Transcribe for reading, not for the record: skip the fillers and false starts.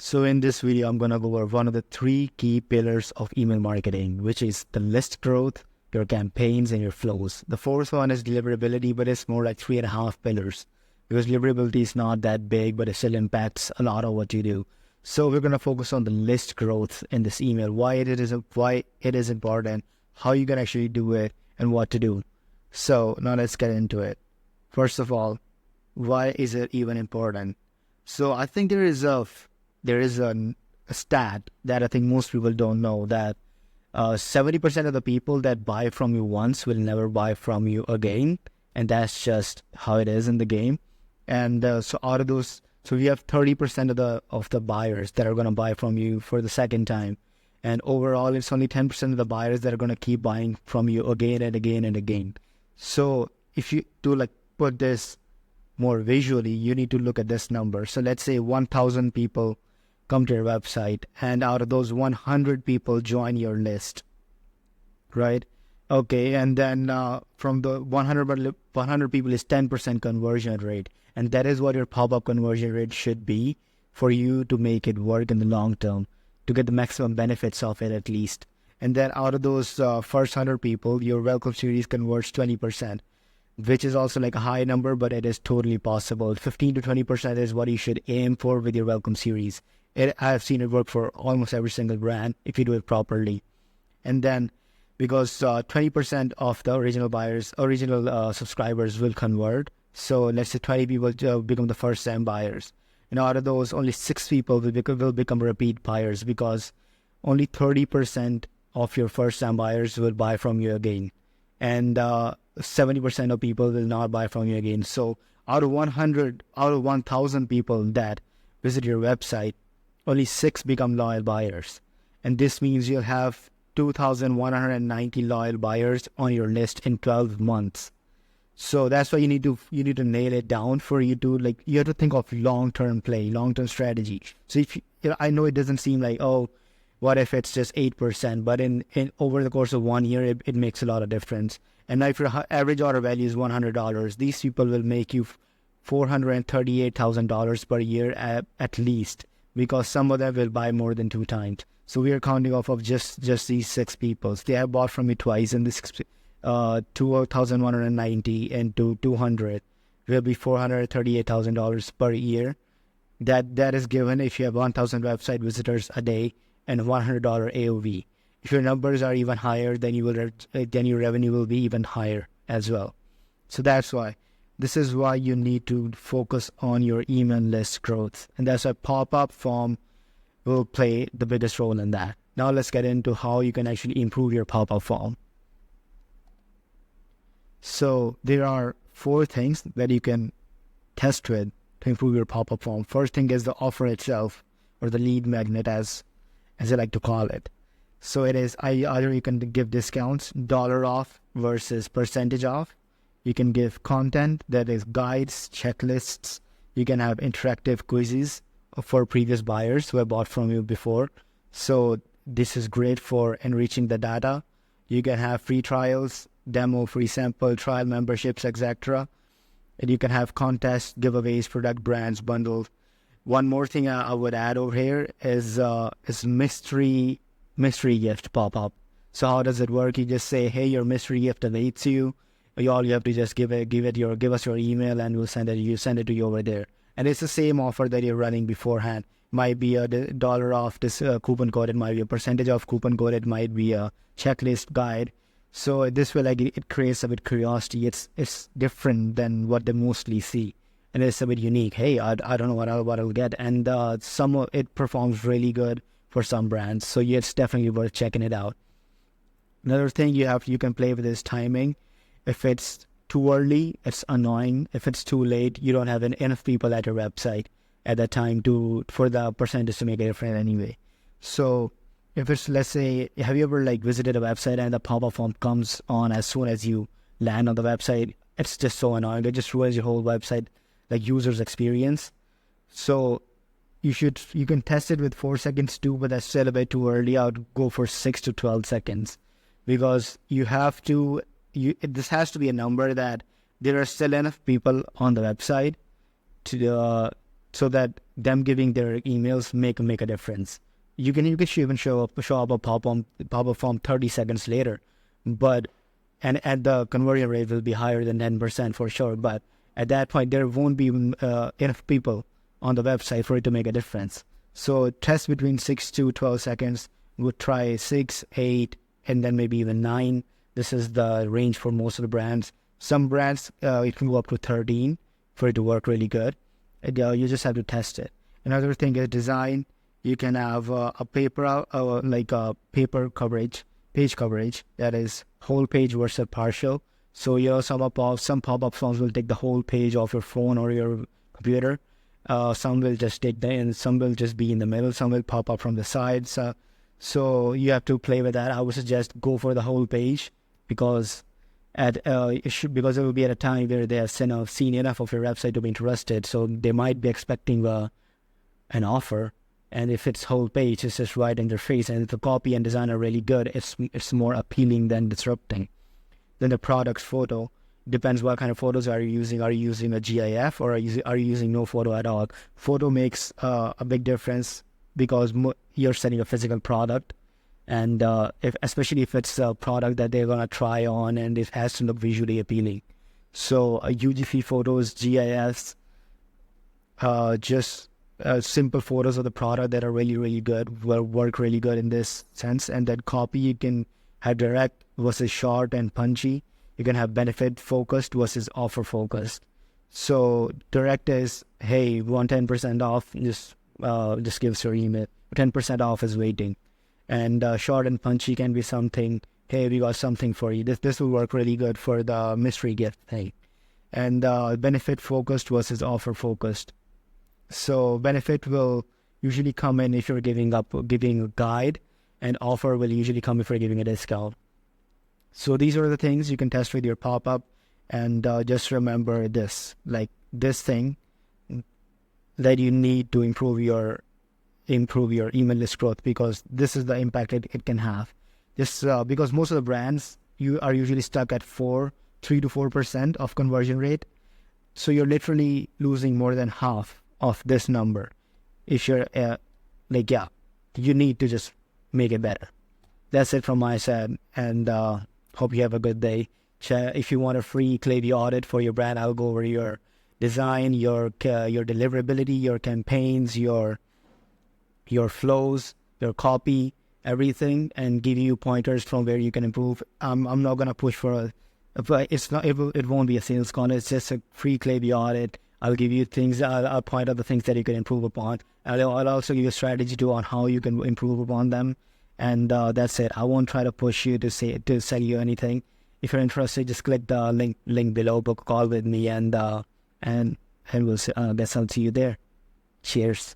So in this video, I'm going to go over one of the three key pillars of email marketing, which is the list growth, your campaigns, and your flows. The fourth one is deliverability, but it's more like 3.5 pillars because deliverability is not that big, but it still impacts a lot of what you do. So we're going to focus on the list growth in this email, why it is important, how you can actually do it, and what to do. So now let's get into it. First of all, why is it even important? So I think there is a stat that I think most people don't know, that 70% of the people that buy from you once will never buy from you again, and that's just how it is in the game. And so out of those, so we have 30% of the buyers that are going to buy from you for the second time, and overall it's only 10% of the buyers that are going to keep buying from you again and again and again. So if you to put this more visually, you need to look at this number. So let's say 1,000 people come to your website, and out of those 100 people join your list, right? Okay, and then from the 100 people is 10% conversion rate, and that is what your pop-up conversion rate should be for you to make it work in the long term, to get the maximum benefits of it at least. And then out of those first 100 people, your welcome series converts 20%, which is also like a high number, but it is totally possible. 15 to 20% is what you should aim for with your welcome series. I've seen it work for almost every single brand if you do it properly. And then because 20% of the original subscribers will convert. So let's say 20 people become the first time buyers. And out of those, only 6 people will become repeat buyers, because only 30% of your first time buyers will buy from you again. And 70% of people will not buy from you again. So out of 1,000 people that visit your website, only 6 become loyal buyers. And this means you'll have 2,190 loyal buyers on your list in 12 months. So that's why you need to nail it down. For you to you have to think of long-term play, long-term strategy. So if I know it doesn't seem like, oh, what if it's just 8%, but in over the course of 1 year, it makes a lot of difference. And now if your average order value is $100, these people will make you $438,000 per year at least, because some of them will buy more than 2 times. So we are counting off of just these 6 people. They have bought from me twice, and this 2,190 into 200 will be $438,000 per year. That is given if you have 1,000 website visitors a day and $100 AOV. If your numbers are even higher, then your revenue will be even higher as well. So that's why. This is why you need to focus on your email list growth. And that's why pop-up form will play the biggest role in that. Now let's get into how you can actually improve your pop-up form. So there are 4 things that you can test with to improve your pop-up form. First thing is the offer itself, or the lead magnet as I like to call it. So it is either you can give discounts, dollar off versus percentage off. You can give content, that is guides, checklists. You can have interactive quizzes for previous buyers who have bought from you before. So this is great for enriching the data. You can have free trials, demo, free sample, trial memberships, etc. And you can have contests, giveaways, product brands, bundles. One more thing I would add over here is mystery gift pop-up. So how does it work? You just say, hey, your mystery gift awaits you. All you have to just give us your email, and we'll send it to you over there. And it's the same offer that you're running beforehand. Might be a dollar off this coupon code. It might be a percentage off coupon code. It might be a checklist guide. So this way, it creates a bit curiosity. It's different than what they mostly see, and it's a bit unique. Hey, I don't know what I'll get, and it performs really good for some brands. So yeah, it's definitely worth checking it out. Another thing you can play with is timing. If it's too early, it's annoying. If it's too late, you don't have enough people at your website at that time for the percentage to make a difference anyway. So if it's, let's say, have you ever visited a website and the pop-up form comes on as soon as you land on the website? It's just so annoying. It just ruins your whole website, user's experience. So you can test it with 4 seconds too, but that's still a bit too early. I would go for 6 to 12 seconds, because this has to be a number that there are still enough people on the website so that them giving their emails make a difference. You can even show up a pop-up form 30 seconds later, but and the conversion rate will be higher than 10% for sure. But at that point, there won't be enough people on the website for it to make a difference. So test between 6 to 12 seconds. Would try 6, 8, and then maybe even 9. This is the range for most of the brands. Some brands, it can go up to 13 for it to work really good. And, you just have to test it. Another thing is design. You can have a paper, like a paper coverage, page coverage, that is whole page versus partial. So some pop-up forms will take the whole page off your phone or your computer. Some will just take and some will just be in the middle. Some will pop up from the sides. So you have to play with that. I would suggest go for the whole page, because because it will be at a time where they have seen enough of your website to be interested. So they might be expecting an offer, and if it's whole page, it's just right in their face. And if the copy and design are really good, it's more appealing than disrupting. Then the product's photo depends what kind of photos are you using. Are you using a GIF or are you using no photo at all? Photo makes a big difference, because you're selling a physical product, and especially if it's a product that they're gonna try on and it has to look visually appealing. So UGC photos, GIFs, just simple photos of the product that are really, really good, will work really good in this sense. And then copy, you can have direct versus short and punchy. You can have benefit focused versus offer focused. So direct is, hey, we want 10% off, just gives your email. 10% off is waiting. And short and punchy can be something, hey, we got something for you. This will work really good for the mystery gift thing. And benefit focused versus offer focused. So benefit will usually come in if you're giving a guide, and offer will usually come if you're giving a discount. So these are the things you can test with your pop-up. And just remember this, like this thing that you need to improve your email list growth, because this is the impact it can have. Just because most of the brands, you are usually stuck at 3 to 4% of conversion rate. So you're literally losing more than half of this number. If you're you need to just make it better. That's it from my side, and hope you have a good day. If you want a free Klaviyo audit for your brand, I'll go over your design, your deliverability, your campaigns, your flows, your copy, everything, and give you pointers from where you can improve. I'm not gonna push for it won't be a sales call. It's just a free Klaviyo audit. I'll give you things. I'll point out the things that you can improve upon. I'll also give you a strategy on how you can improve upon them. And that's it. I won't try to push you to sell you anything. If you're interested, just click the link below, book a call with me, and we'll guess I'll see you there. Cheers.